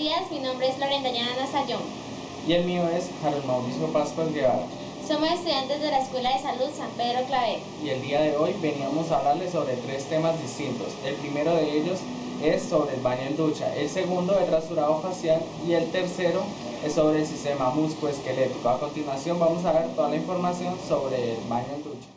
días, mi nombre es Lorena Yana Sayón. Y el mío es Harold Mauricio Pascual Guevara. Somos estudiantes de la Escuela de Salud San Pedro Claver. Y el día de hoy veníamos a hablarles sobre 3 temas distintos. El primero de ellos es sobre el baño en ducha, el segundo el rasurado facial y el tercero es sobre el sistema musculoesquelético. A continuación vamos a dar toda la información sobre el baño en ducha.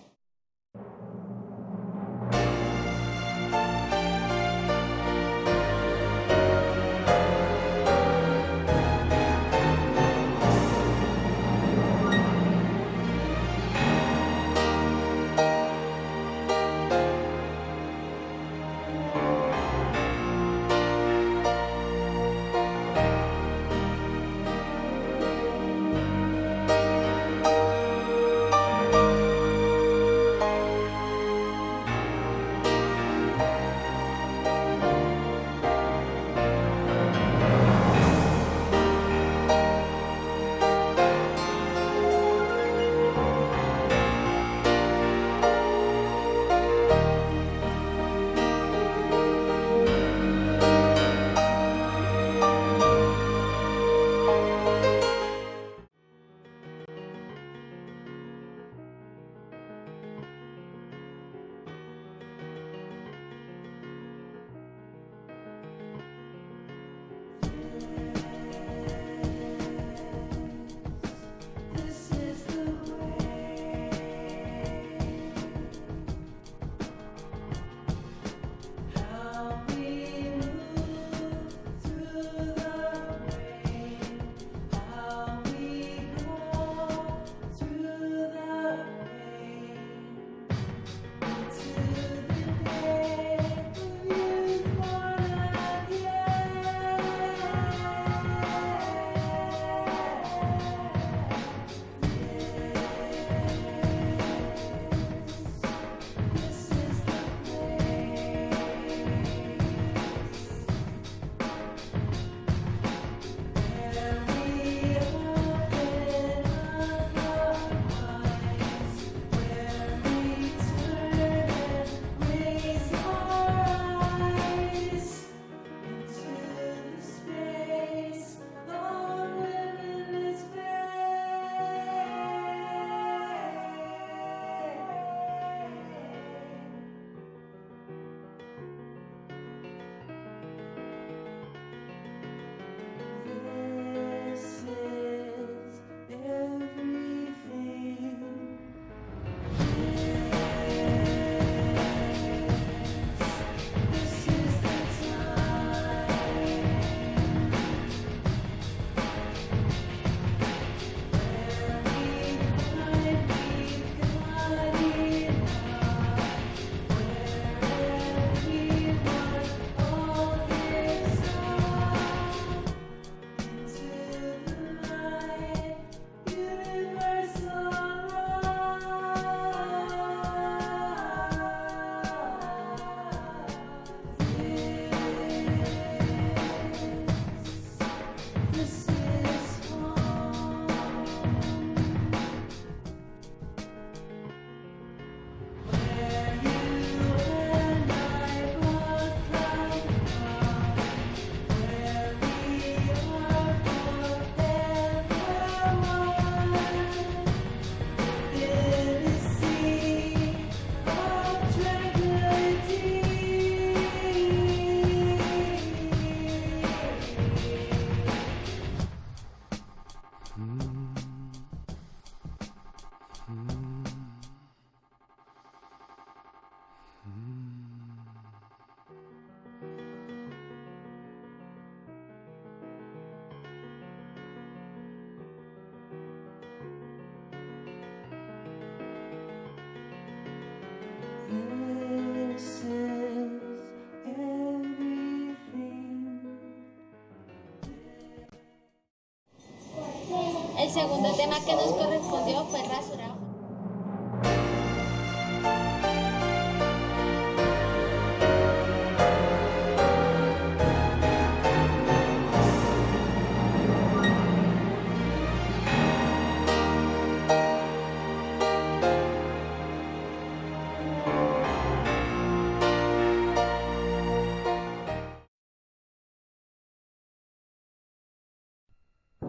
El segundo tema que nos correspondió fue rasurado.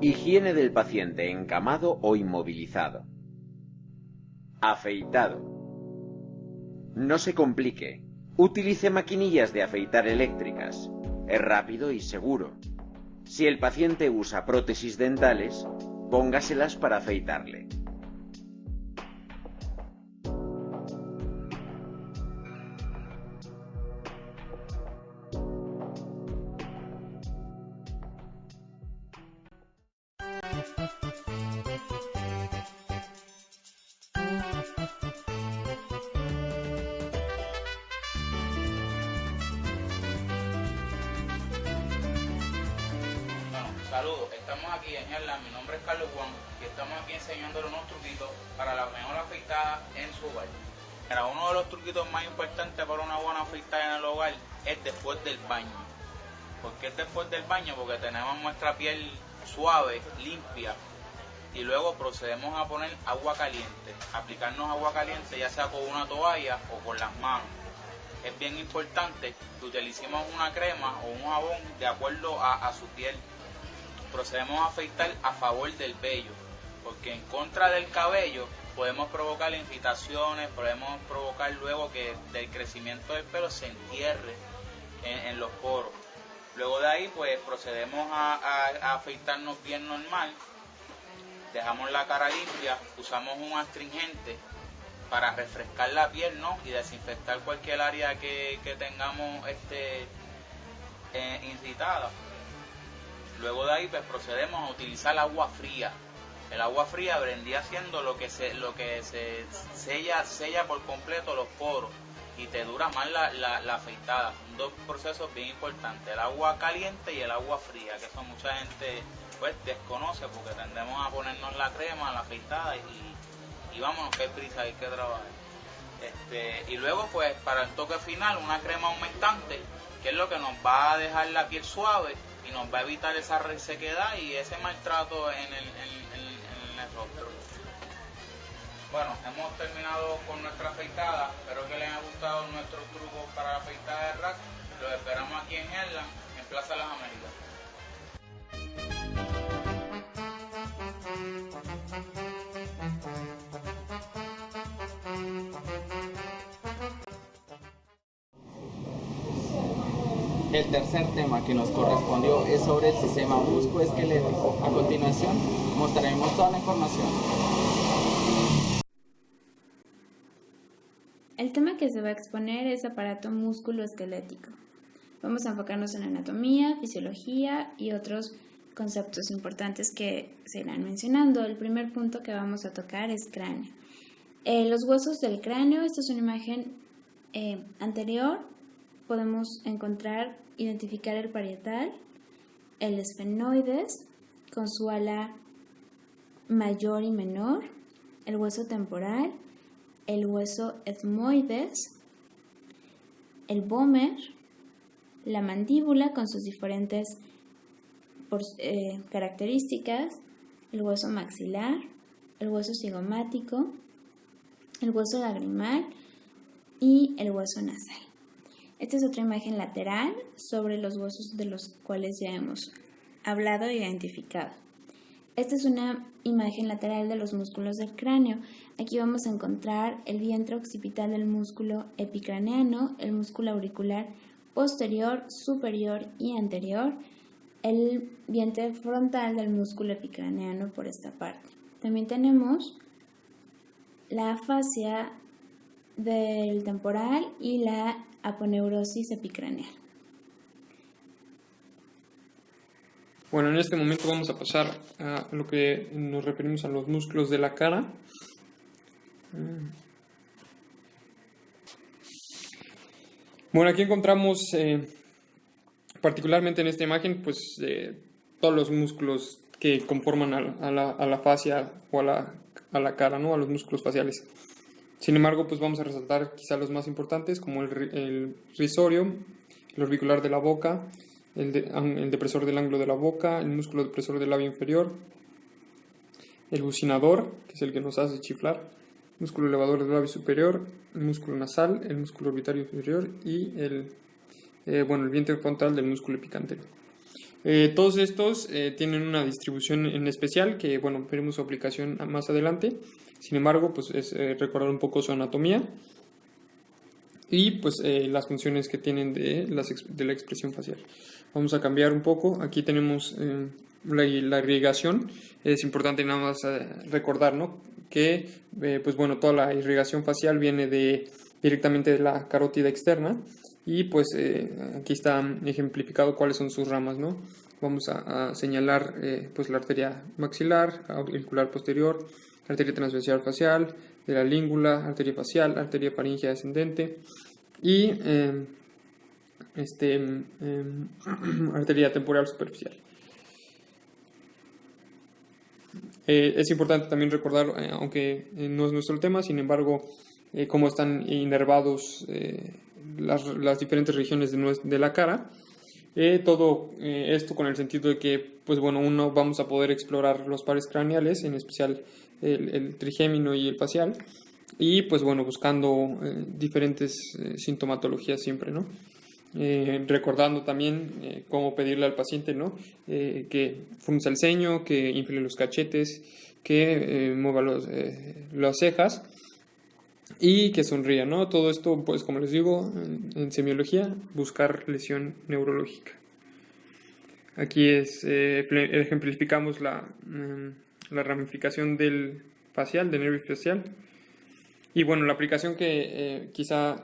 Higiene del paciente encamado o inmovilizado. Afeitado. No se complique. Utilice maquinillas de afeitar eléctricas. Es rápido y seguro. Si el paciente usa prótesis dentales, póngaselas para afeitarle. Saludos, estamos aquí en Herla, mi nombre es Carlos Juan y estamos aquí enseñándole unos truquitos para la mejor afeitada en su hogar. Mira, uno de los truquitos más importantes para una buena afeitada en el hogar es después del baño. ¿Por qué es después del baño? Porque tenemos nuestra piel suave, limpia y luego procedemos a poner agua caliente, aplicarnos agua caliente ya sea con una toalla o con las manos. Es bien importante que utilicemos una crema o un jabón de acuerdo a su piel. Procedemos a afeitar a favor del vello, porque en contra del cabello podemos provocar irritaciones, podemos provocar luego que del crecimiento del pelo se entierre en los poros. Luego de ahí pues procedemos a afeitarnos bien normal, dejamos la cara limpia, usamos un astringente para refrescar la piel, ¿no? Y desinfectar cualquier área que tengamos irritada. Luego de ahí pues procedemos a utilizar agua fría. El agua fría vendría siendo lo que se sella por completo los poros y te dura más la afeitada. Son dos procesos bien importantes, el agua caliente y el agua fría, que eso mucha gente pues desconoce porque tendemos a ponernos la crema, la afeitada y vámonos que hay prisa, hay que trabajar. Y luego pues para el toque final una crema humectante, que es lo que nos va a dejar la piel suave y nos va a evitar esa resequedad y ese maltrato en el rostro. Bueno, hemos terminado con nuestra afeitada, espero que les haya gustado nuestros trucos para la afeitada de rack. Los esperamos aquí en Herla, en Plaza Las Américas. El tercer tema que nos correspondió es sobre el sistema musculoesquelético. A continuación, mostraremos toda la información. El tema que se va a exponer es aparato musculoesquelético. Vamos a enfocarnos en anatomía, fisiología y otros conceptos importantes que se irán mencionando. El primer punto que vamos a tocar es cráneo. Los huesos del cráneo, esta es una imagen anterior. Podemos identificar el parietal, el esfenoides con su ala mayor y menor, el hueso temporal, el hueso etmoides, el vómer, la mandíbula con sus diferentes características, el hueso maxilar, el hueso cigomático, el hueso lagrimal y el hueso nasal. Esta es otra imagen lateral sobre los huesos de los cuales ya hemos hablado e identificado. Esta es una imagen lateral de los músculos del cráneo. Aquí vamos a encontrar el vientre occipital del músculo epicraneano, el músculo auricular posterior, superior y anterior, el vientre frontal del músculo epicraneano por esta parte. También tenemos la fascia del temporal y la aponeurosis epicraneal. Bueno, en este momento vamos a pasar a lo que nos referimos a los músculos de la cara. Bueno, aquí encontramos particularmente en esta imagen pues todos los músculos que conforman a la fascia o a la cara, ¿no? A los músculos faciales. Sin embargo, pues vamos a resaltar quizá los más importantes como el risorio, el orbicular de la boca, el depresor del ángulo de la boca, el músculo depresor del labio inferior, el bucinador, que es el que nos hace chiflar, el músculo elevador del labio superior, el músculo nasal, el músculo orbitario inferior y el vientre frontal del músculo epicantero. Todos estos tienen una distribución en especial que, bueno, veremos su aplicación más adelante. Sin embargo, pues es recordar un poco su anatomía y pues las funciones que tienen de la expresión facial. Vamos a cambiar un poco. Aquí tenemos la irrigación. Es importante nada más recordar, ¿no?, que pues bueno, toda la irrigación facial viene directamente de la carótida externa y pues aquí está ejemplificado cuáles son sus ramas, ¿no? Vamos a señalar pues la arteria maxilar, auricular posterior, arteria transversal facial, de la língula, arteria facial, arteria faríngea ascendente y arteria temporal superficial. Es importante también recordar, aunque no es nuestro tema, sin embargo, cómo están inervados las diferentes regiones de la cara. Todo esto con el sentido de que, pues bueno, vamos a poder explorar los pares craneales, en especial el trigémino y el facial, y pues bueno, buscando diferentes sintomatologías siempre, ¿no? Recordando también cómo pedirle al paciente, ¿no?, que frunza el ceño, que infle los cachetes, que mueva las cejas y que sonría, ¿no? Todo esto, pues como les digo, en semiología, buscar lesión neurológica. Aquí ejemplificamos la ramificación del nervio facial. Y bueno, la aplicación que quizá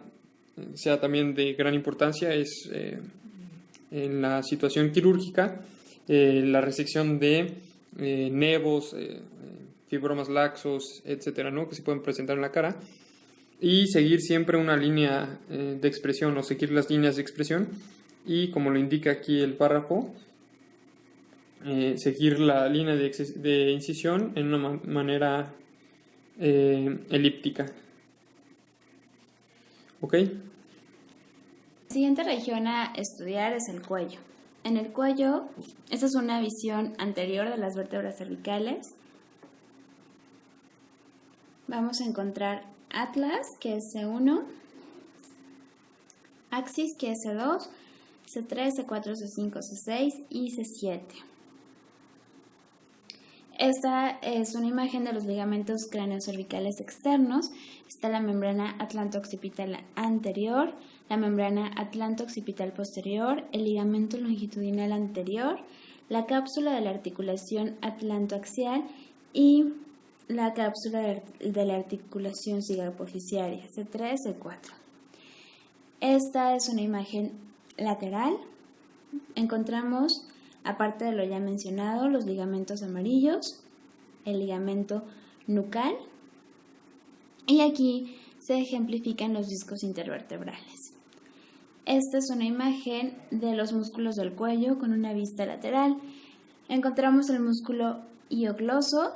sea también de gran importancia es en la situación quirúrgica, la resección de nevos, fibromas laxos, etcétera, ¿no?, que se pueden presentar en la cara, y seguir siempre una línea de expresión o seguir las líneas de expresión y, como lo indica aquí el párrafo, seguir la línea de incisión en una manera elíptica. ¿Ok? La siguiente región a estudiar es el cuello. En el cuello, esta es una visión anterior de las vértebras cervicales. Vamos a encontrar atlas, que es C1, axis, que es C2, C3, C4, C5, C6 y C7. Esta es una imagen de los ligamentos craneocervicales externos. Está la membrana atlanto-occipital anterior, la membrana atlanto-occipital posterior, el ligamento longitudinal anterior, la cápsula de la articulación atlantoaxial y la cápsula de la articulación cigapoficiaria, C3, C4. Esta es una imagen lateral. Encontramos, aparte de lo ya mencionado, los ligamentos amarillos, el ligamento nucal, y aquí se ejemplifican los discos intervertebrales. Esta es una imagen de los músculos del cuello con una vista lateral. Encontramos el músculo hiogloso,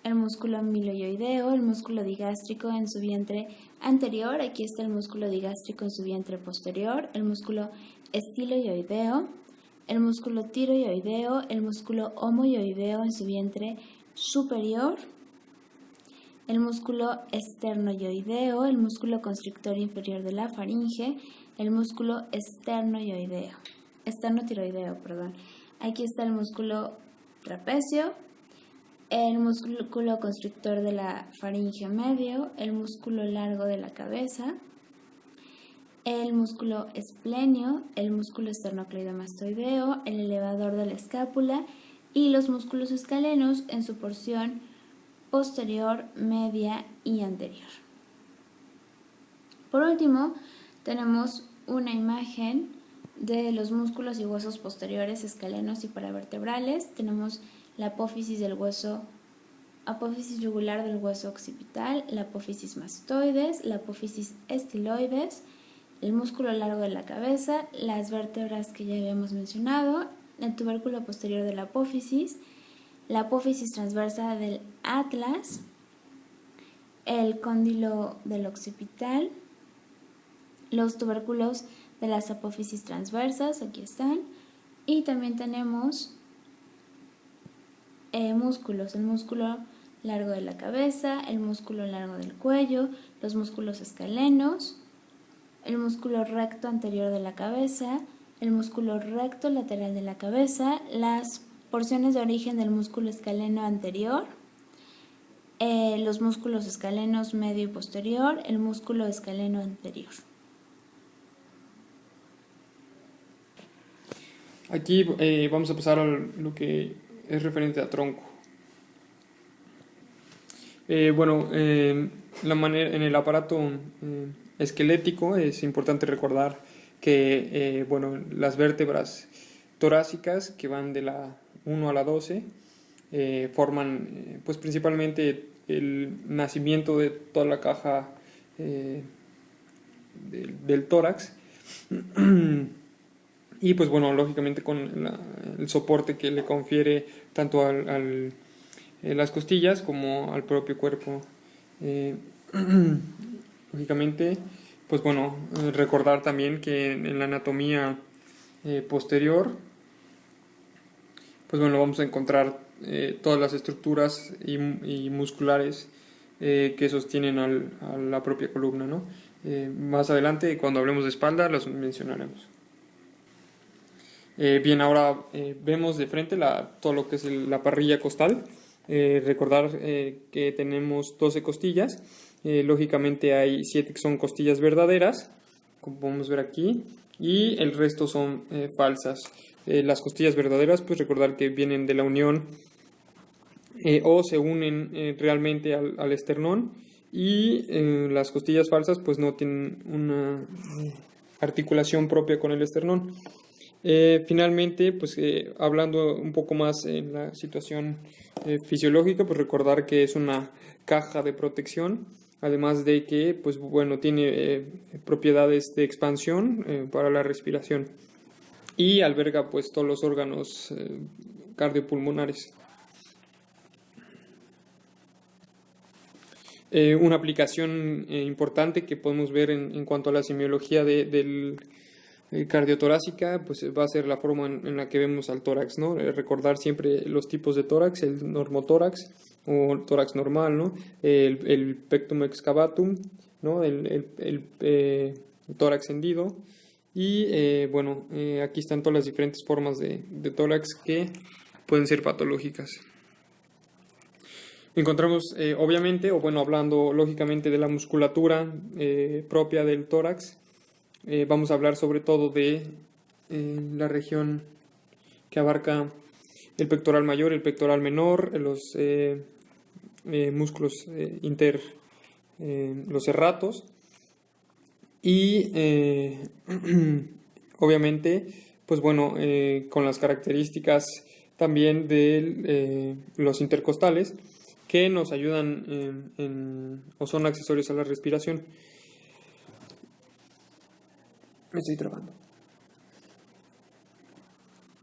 el músculo miloioideo, el músculo digástrico en su vientre anterior, aquí está el músculo digástrico en su vientre posterior, el músculo estiloioideo, el músculo tiroioideo, el músculo homoioideo en su vientre superior, el músculo esternoioideo, el músculo constrictor inferior de la faringe, el músculo esternotiroideo. Aquí está el músculo trapecio, el músculo constrictor de la faringe medio, el músculo largo de la cabeza, el músculo esplenio, el músculo esternocleidomastoideo, el elevador de la escápula y los músculos escalenos en su porción posterior, media y anterior. Por último, tenemos una imagen de los músculos y huesos posteriores, escalenos y paravertebrales. Tenemos la apófisis yugular del hueso occipital, la apófisis mastoides, la apófisis estiloides, el músculo largo de la cabeza, las vértebras que ya habíamos mencionado, el tubérculo posterior de la apófisis transversa del atlas, el cóndilo del occipital, los tubérculos de las apófisis transversas, aquí están, y también tenemos músculos, el músculo largo de la cabeza, el músculo largo del cuello, los músculos escalenos, el músculo recto anterior de la cabeza, el músculo recto lateral de la cabeza, las porciones de origen del músculo escaleno anterior, los músculos escalenos medio y posterior, el músculo escaleno anterior. Aquí vamos a pasar a lo que es referente a tronco. En el aparato esquelético es importante recordar que las vértebras torácicas, que van de la 1 a la 12, forman pues principalmente el nacimiento de toda la caja del tórax. Y pues lógicamente con el soporte que le confiere tanto a las costillas como al propio cuerpo. Lógicamente, pues recordar también que en la anatomía posterior, pues vamos a encontrar todas las estructuras y musculares que sostienen a la propia columna, ¿no? Más adelante, cuando hablemos de espalda, los mencionaremos. Bien, ahora vemos de frente todo lo que es la parrilla costal. Recordar que tenemos 12 costillas. Lógicamente hay 7 que son costillas verdaderas, como podemos ver aquí, y el resto son falsas. Las costillas verdaderas, pues recordar que vienen de la unión o se unen realmente al esternón, y las costillas falsas pues no tienen una articulación propia con el esternón. Finalmente, pues hablando un poco más en la situación fisiológica, pues recordar que es una caja de protección, además de que pues tiene propiedades de expansión para la respiración, y alberga pues todos los órganos cardiopulmonares. Una aplicación importante que podemos ver en cuanto a la semiología del cardiotorácica, pues va a ser la forma en la que vemos al tórax, ¿no? Recordar siempre los tipos de tórax: el normotórax o el tórax normal, ¿no? El pectum excavatum, ¿no? El tórax hendido, y aquí están todas las diferentes formas de tórax que pueden ser patológicas. Encontramos obviamente, hablando lógicamente de la musculatura propia del tórax, vamos a hablar sobre todo de la región que abarca el pectoral mayor, el pectoral menor, los músculos los serratos, y obviamente pues con las características también de los intercostales, que nos ayudan o son accesorios a la respiración. Me estoy trabando.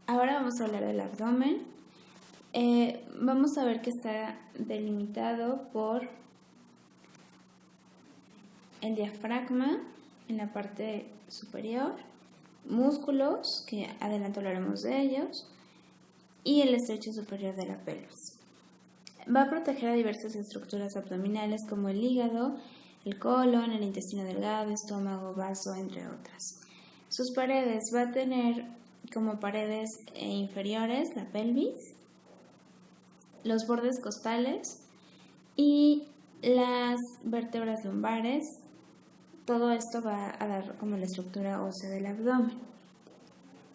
Ahora vamos a hablar del abdomen. Vamos a ver que está delimitado por el diafragma en la parte superior, músculos, que adelante hablaremos de ellos, y el estrecho superior de la pelvis. Va a proteger a diversas estructuras abdominales como el hígado, el colon, el intestino delgado, estómago, vaso, entre otras. Sus paredes va a tener como paredes inferiores la pelvis, los bordes costales y las vértebras lumbares. Todo esto va a dar como la estructura ósea del abdomen.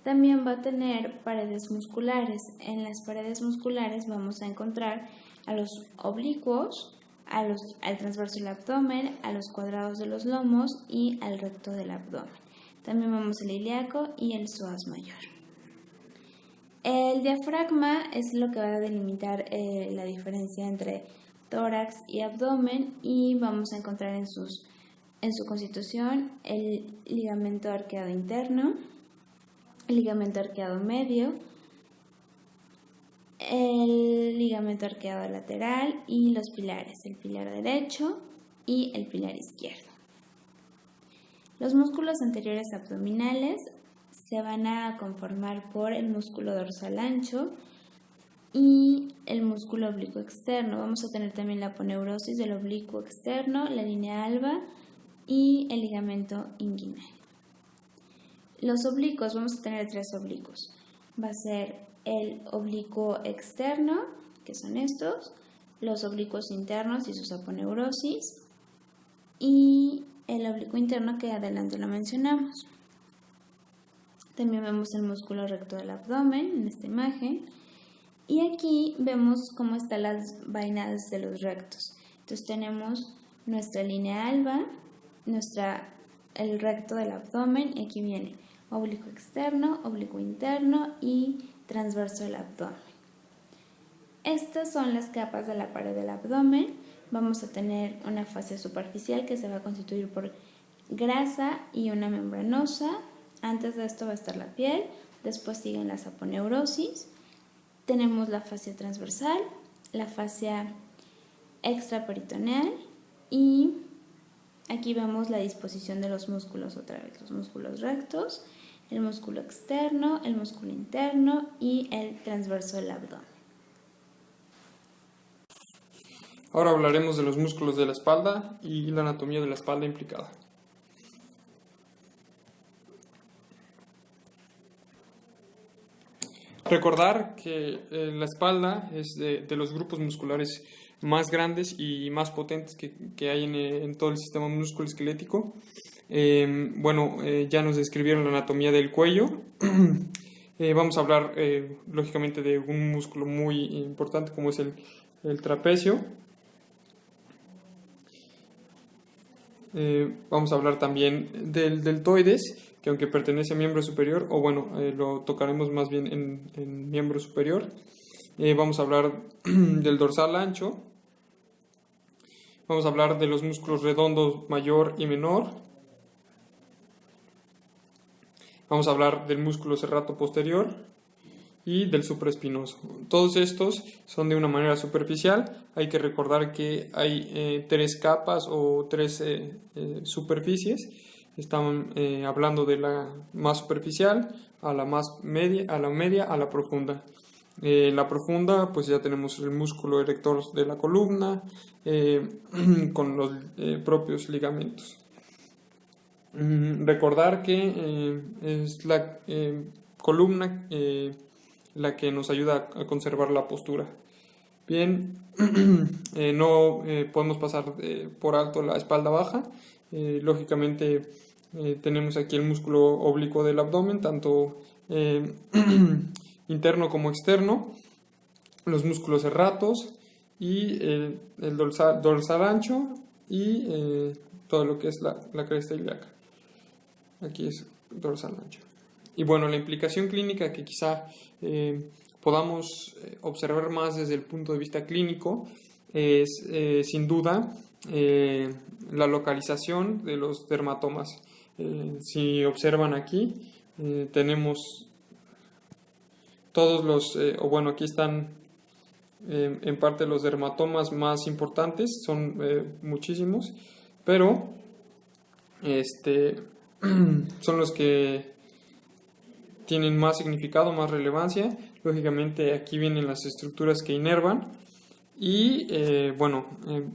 También va a tener paredes musculares. En las paredes musculares vamos a encontrar a los oblicuos, al transverso del abdomen, a los cuadrados de los lomos y al recto del abdomen. También vemos el ilíaco y el psoas mayor. El diafragma es lo que va a delimitar la diferencia entre tórax y abdomen, y vamos a encontrar en su constitución el ligamento arqueado interno, el ligamento arqueado medio, el ligamento arqueado lateral y los pilares, el pilar derecho y el pilar izquierdo. Los músculos anteriores abdominales se van a conformar por el músculo dorsal ancho y el músculo oblicuo externo. Vamos a tener también la aponeurosis del oblicuo externo, la línea alba y el ligamento inguinal. Los oblicuos, vamos a tener 3 oblicuos. Va a ser el oblicuo externo, que son estos, los oblicuos internos y sus aponeurosis, y el oblicuo interno que adelante lo mencionamos. También vemos el músculo recto del abdomen en esta imagen. Y aquí vemos cómo están las vainas de los rectos. Entonces tenemos nuestra línea alba, el recto del abdomen, y aquí viene oblicuo externo, oblicuo interno y transverso del abdomen. Estas son las capas de la pared del abdomen. Vamos a tener una fascia superficial que se va a constituir por grasa y una membranosa. Antes de esto va a estar la piel, después siguen las aponeurosis. Tenemos la fascia transversal, la fascia extraperitoneal y aquí vemos la disposición de los músculos otra vez, los músculos rectos, el músculo externo, el músculo interno y el transverso del abdomen. Ahora hablaremos de los músculos de la espalda y la anatomía de la espalda implicada. Recordar que la espalda es de los grupos musculares más grandes y más potentes que hay en todo el sistema musculoesquelético. Ya nos describieron la anatomía del cuello. Vamos a hablar lógicamente de un músculo muy importante como es el trapecio. Vamos a hablar también del deltoides, que aunque pertenece a miembro superior, lo tocaremos más bien en miembro superior. Vamos a hablar del dorsal ancho. Vamos a hablar de los músculos redondos mayor y menor. Vamos a hablar del músculo serrato posterior y del supraespinoso. Todos estos son de una manera superficial. Hay que recordar que hay 3 capas o 3 superficies. Estamos hablando de la más superficial, a la más media, a la profunda. La profunda, pues ya tenemos el músculo erector de la columna con los propios ligamentos. Recordar que es la columna la que nos ayuda a conservar la postura. Bien, no podemos pasar por alto la espalda baja. Lógicamente tenemos aquí el músculo oblicuo del abdomen, tanto interno como externo, los músculos serratos y el dorsal ancho y todo lo que es la cresta ilíaca. Aquí es dorsal ancho. Y bueno, la implicación clínica que quizá podamos observar más desde el punto de vista clínico es sin duda la localización de los dermatomas. Si observan aquí, tenemos todos los, aquí están en parte los dermatomas más importantes, son muchísimos, pero son los que tienen más significado, más relevancia. Lógicamente aquí vienen las estructuras que inervan y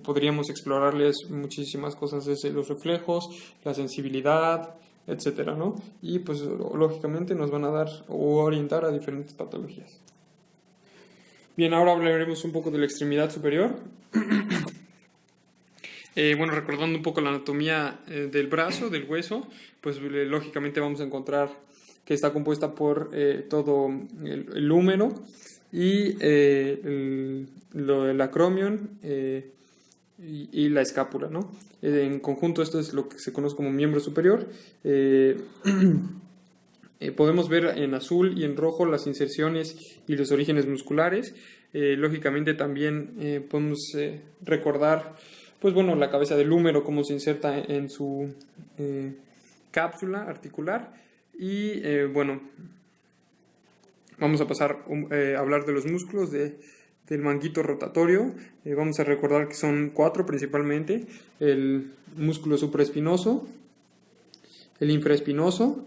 podríamos explorarles muchísimas cosas desde los reflejos, la sensibilidad, etcétera, ¿no? Y pues lógicamente nos van a dar o orientar a diferentes patologías. Bien, ahora hablaremos un poco de la extremidad superior. Recordando un poco la anatomía del brazo, del hueso, pues lógicamente vamos a encontrar que está compuesta por todo el húmero y el acromion y la escápula, ¿no? En conjunto esto es lo que se conoce como miembro superior. Podemos ver en azul y en rojo las inserciones y los orígenes musculares. Lógicamente también podemos recordar la cabeza del húmero, cómo se inserta en su cápsula articular. Y vamos a pasar a hablar de los músculos del manguito rotatorio. Vamos a recordar que son 4 principalmente: el músculo supraespinoso, el infraespinoso,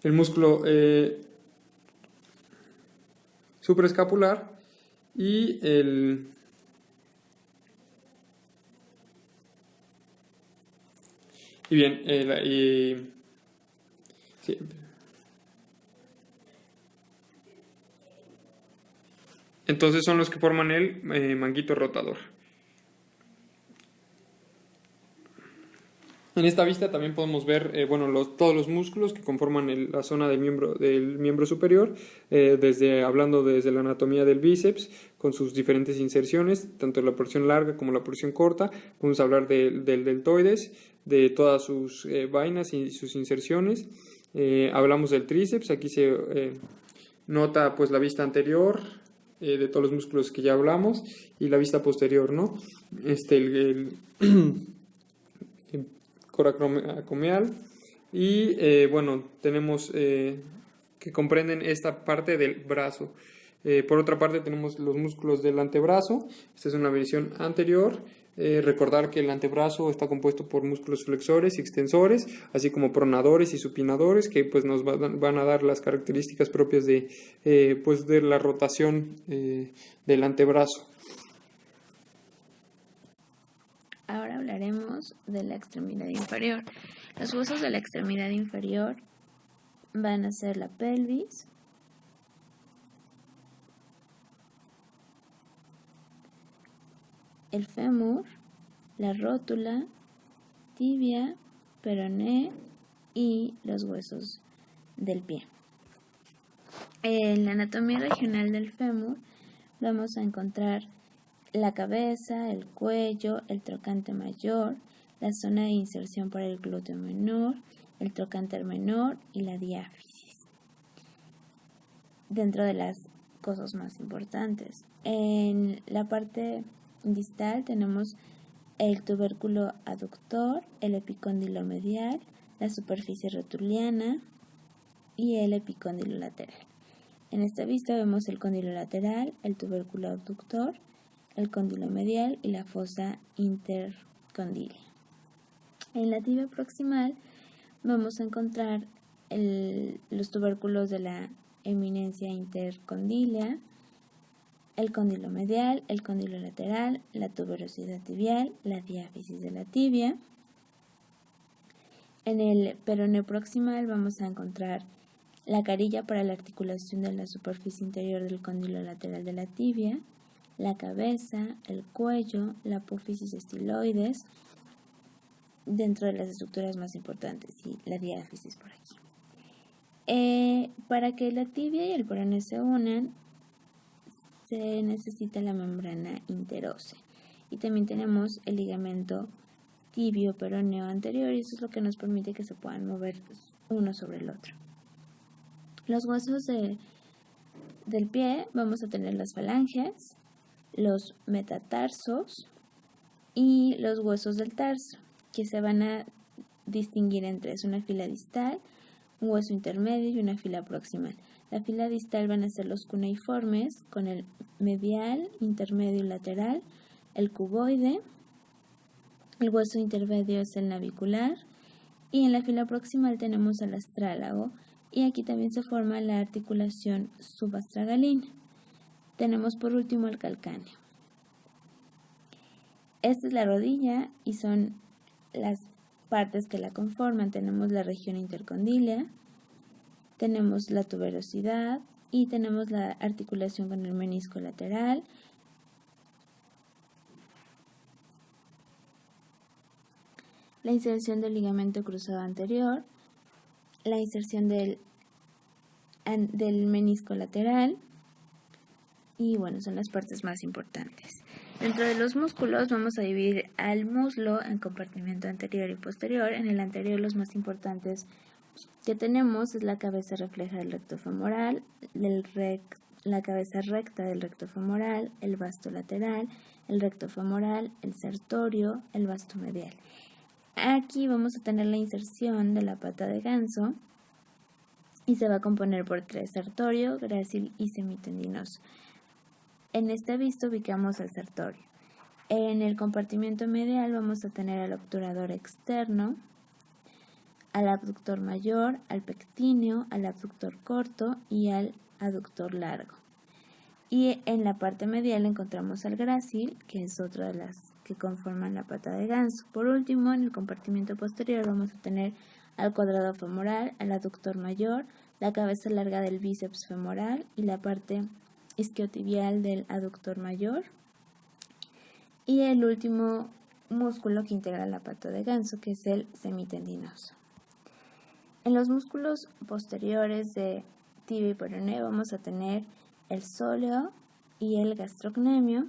el músculo supraescapular y siempre. Entonces son los que forman el manguito rotador. En esta vista también podemos ver todos los músculos que conforman la zona del miembro superior, hablando desde la anatomía del bíceps, con sus diferentes inserciones, tanto la porción larga como la porción corta. Vamos a hablar del deltoides, de todas sus vainas y sus inserciones. Hablamos del tríceps, aquí se nota pues la vista anterior, de todos los músculos que ya hablamos, y la vista posterior, ¿no? El coracomial, y tenemos que comprenden esta parte del brazo. Por otra parte tenemos los músculos del antebrazo. Esta es una visión anterior. Recordar que el antebrazo está compuesto por músculos flexores y extensores, así como pronadores y supinadores, que pues nos van a dar las características propias de la rotación del antebrazo. Ahora hablaremos de la extremidad inferior. Los huesos de la extremidad inferior van a ser la pelvis, el fémur, la rótula, tibia, peroné y los huesos del pie. En la anatomía regional del fémur vamos a encontrar la cabeza, el cuello, el trocánter mayor, la zona de inserción para el glúteo menor, el trocánter menor y la diáfisis. Dentro de las cosas más importantes, en la parte distal tenemos el tubérculo aductor, el epicóndilo medial, la superficie rotuliana y el epicóndilo lateral. En esta vista vemos el cóndilo lateral, el tubérculo abductor, el cóndilo medial y la fosa intercondilia. En la tibia proximal vamos a encontrar los tubérculos de la eminencia intercondilia, el cóndilo medial, el cóndilo lateral, la tuberosidad tibial, la diáfisis de la tibia. En el peroné proximal vamos a encontrar la carilla para la articulación de la superficie interior del cóndilo lateral de la tibia, la cabeza, el cuello, la apófisis estiloides, dentro de las estructuras más importantes, y la diáfisis por aquí. Para que la tibia y el peroné se unan, se necesita la membrana interósea. Y también tenemos el ligamento tibio peroneo anterior, y eso es lo que nos permite que se puedan mover uno sobre el otro. Los huesos del pie vamos a tener las falanges, los metatarsos y los huesos del tarso, que se van a distinguir en tres: una fila distal, un hueso intermedio y una fila proximal. La fila distal van a ser los cuneiformes, con el medial, intermedio y lateral, el cuboide, el hueso intermedio es el navicular, y en la fila proximal tenemos el astrálago, y aquí también se forma la articulación subastragalina. Tenemos por último el calcáneo. Esta es la rodilla y son las partes que la conforman. Tenemos la región intercondilia, tenemos la tuberosidad y tenemos la articulación con el menisco lateral. La inserción del ligamento cruzado anterior, la inserción del menisco lateral, y bueno, son las partes más importantes. Dentro de los músculos vamos a dividir al muslo en compartimiento anterior y posterior. En el anterior los más importantes que tenemos es la cabeza refleja del recto femoral, la cabeza recta del recto femoral, el vasto lateral, el recto femoral, el sartorio, el vasto medial. Aquí vamos a tener la inserción de la pata de ganso y se va a componer por tres: sartorio, grácil y semitendinoso. En esta vista ubicamos al sartorio. En el compartimiento medial vamos a tener al obturador externo, al abductor mayor, al pectíneo, al abductor corto y al aductor largo. Y en la parte medial encontramos al grácil, que es otra de las que conforman la pata de ganso. Por último, en el compartimiento posterior vamos a tener al cuadrado femoral, al aductor mayor, la cabeza larga del bíceps femoral y la parte isquiotibial del aductor mayor. Y el último músculo que integra la pata de ganso, que es el semitendinoso. En los músculos posteriores de tibia y peroné vamos a tener el sóleo y el gastrocnemio.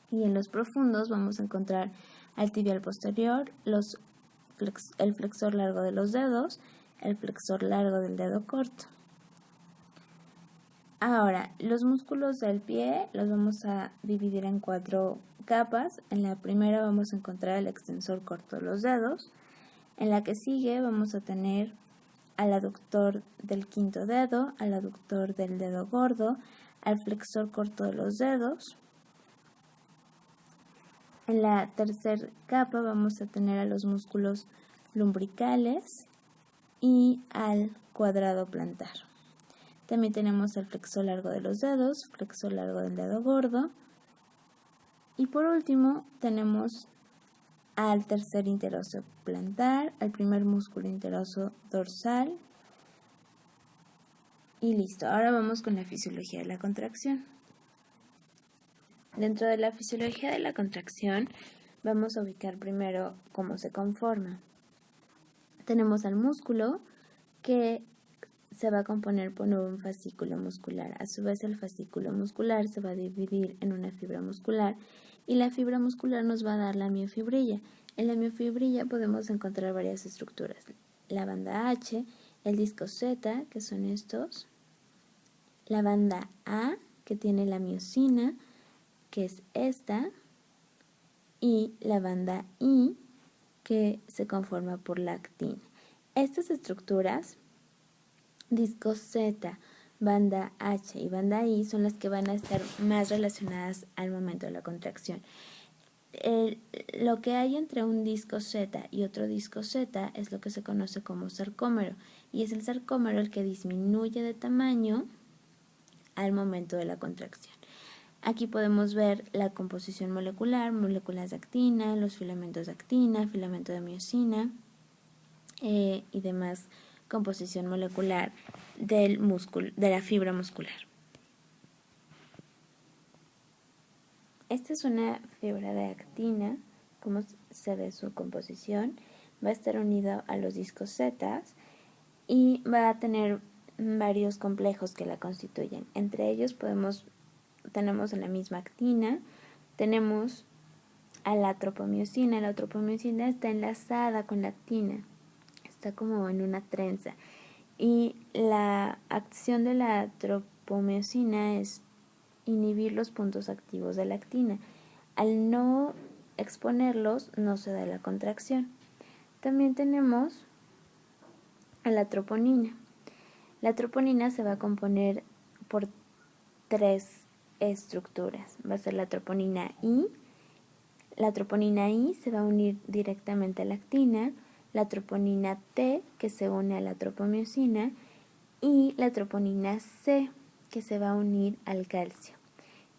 Y en los profundos vamos a encontrar al tibial posterior, el flexor largo de los dedos, el flexor largo del dedo corto. Ahora, los músculos del pie los vamos a dividir en 4 capas. En la primera vamos a encontrar el extensor corto de los dedos. En la que sigue vamos a tener al aductor del quinto dedo, al aductor del dedo gordo, al flexor corto de los dedos. En la tercera capa vamos a tener a los músculos lumbricales y al cuadrado plantar. También tenemos el flexor largo de los dedos, flexor largo del dedo gordo. Y por último tenemos al tercer interoso plantar, al primer músculo interoso dorsal. Y listo, ahora vamos con la fisiología de la contracción. Dentro de la fisiología de la contracción vamos a ubicar primero cómo se conforma. Tenemos al músculo que se va a componer por un fascículo muscular. A su vez el fascículo muscular se va a dividir en una fibra muscular y la fibra muscular nos va a dar la miofibrilla. En la miofibrilla podemos encontrar varias estructuras. La banda H, el disco Z, que son estos, la banda A, que tiene la miosina, que es esta, y la banda I, que se conforma por la actina. Estas estructuras, disco Z, banda H y banda I, son las que van a estar más relacionadas al momento de la contracción. Lo que hay entre un disco Z y otro disco Z es lo que se conoce como sarcómero, y es el sarcómero el que disminuye de tamaño al momento de la contracción. Aquí podemos ver la composición molecular, moléculas de actina, los filamentos de actina, filamento de miosina y demás composición molecular del músculo, de la fibra muscular. Esta es una fibra de actina, como se ve su composición. Va a estar unido a los discos Z y va a tener varios complejos que la constituyen. Entre ellos tenemos en la misma actina, tenemos a la tropomiosina. La tropomiosina está enlazada con la actina, está como en una trenza. Y la acción de la tropomiosina es inhibir los puntos activos de la actina. Al no exponerlos, no se da la contracción. También tenemos a la troponina. La troponina se va a componer por 3 estructuras. Va a ser la troponina I. La troponina I se va a unir directamente a la actina, la troponina T, que se une a la tropomiosina, y la troponina C, que se va a unir al calcio.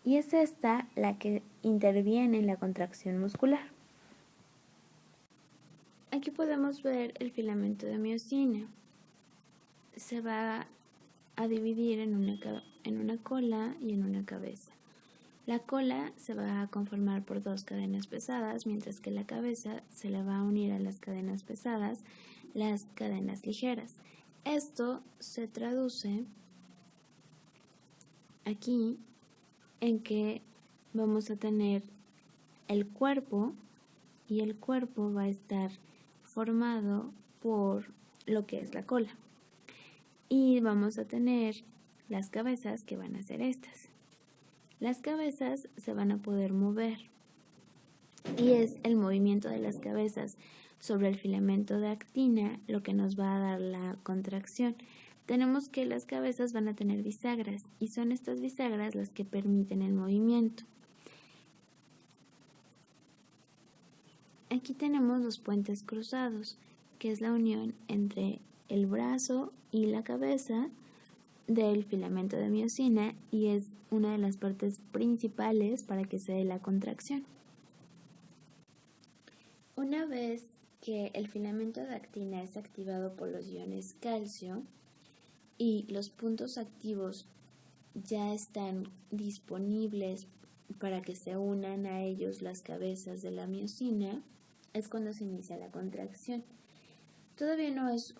Y es esta la que interviene en la contracción muscular. Aquí podemos ver el filamento de miosina. Se va a dividir en una cola y en una cabeza. La cola se va a conformar por 2 cadenas pesadas, mientras que la cabeza se le va a unir a las cadenas pesadas las cadenas ligeras. Esto se traduce aquí en que vamos a tener el cuerpo, y el cuerpo va a estar formado por lo que es la cola. Y vamos a tener las cabezas, que van a ser estas. Las cabezas se van a poder mover, y es el movimiento de las cabezas sobre el filamento de actina lo que nos va a dar la contracción. Tenemos que las cabezas van a tener bisagras, y son estas bisagras las que permiten el movimiento. Aquí tenemos los puentes cruzados, que es la unión entre el brazo y la cabeza del filamento de miosina, y es una de las partes principales para que se dé la contracción. Una vez que el filamento de actina es activado por los iones calcio y los puntos activos ya están disponibles para que se unan a ellos las cabezas de la miosina, es cuando se inicia la contracción. Todavía no es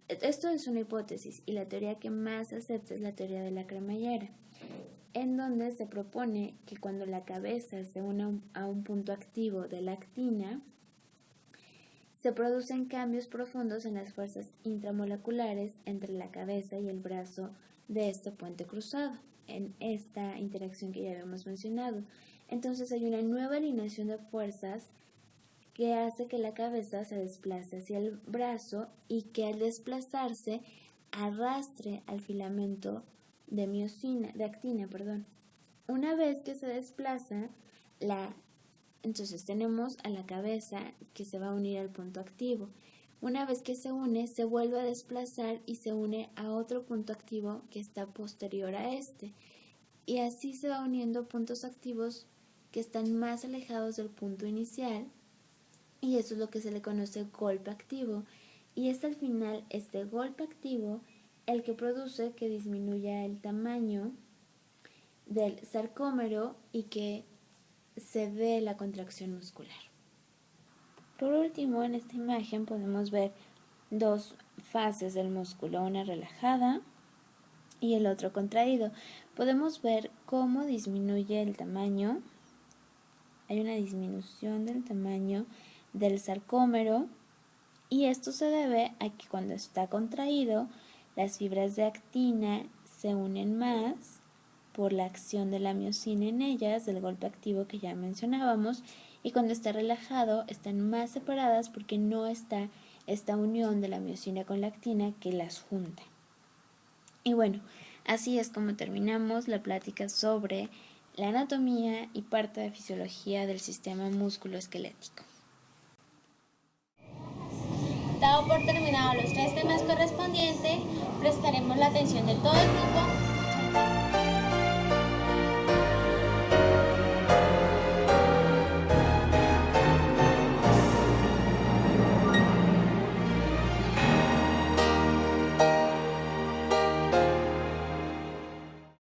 esto es una hipótesis, y la teoría que más acepta es la teoría de la cremallera, en donde se propone que cuando la cabeza se une a un punto activo de la actina, se producen cambios profundos en las fuerzas intramoleculares entre la cabeza y el brazo de este puente cruzado, en esta interacción que ya habíamos mencionado. Entonces hay una nueva alineación de fuerzas que hace que la cabeza se desplace hacia el brazo y que al desplazarse arrastre al filamento de actina. Una vez que se desplaza, entonces tenemos a la cabeza que se va a unir al punto activo. Una vez que se une, se vuelve a desplazar y se une a otro punto activo que está posterior a este. Y así se va uniendo puntos activos que están más alejados del punto inicial, y eso es lo que se le conoce golpe activo. Y es al final este golpe activo el que produce que disminuya el tamaño del sarcómero y que se dé la contracción muscular. Por último, en esta imagen podemos ver dos fases del músculo, una relajada y el otro contraído. Podemos ver cómo disminuye el tamaño. Hay una disminución del tamaño del sarcómero, y esto se debe a que cuando está contraído, las fibras de actina se unen más por la acción de la miosina en ellas, del golpe activo que ya mencionábamos, y cuando está relajado están más separadas porque no está esta unión de la miosina con la actina que las junta. Y bueno, así es como terminamos la plática sobre la anatomía y parte de fisiología del sistema musculoesquelético. Dado por terminados los 3 temas correspondientes, prestaremos la atención de todo el grupo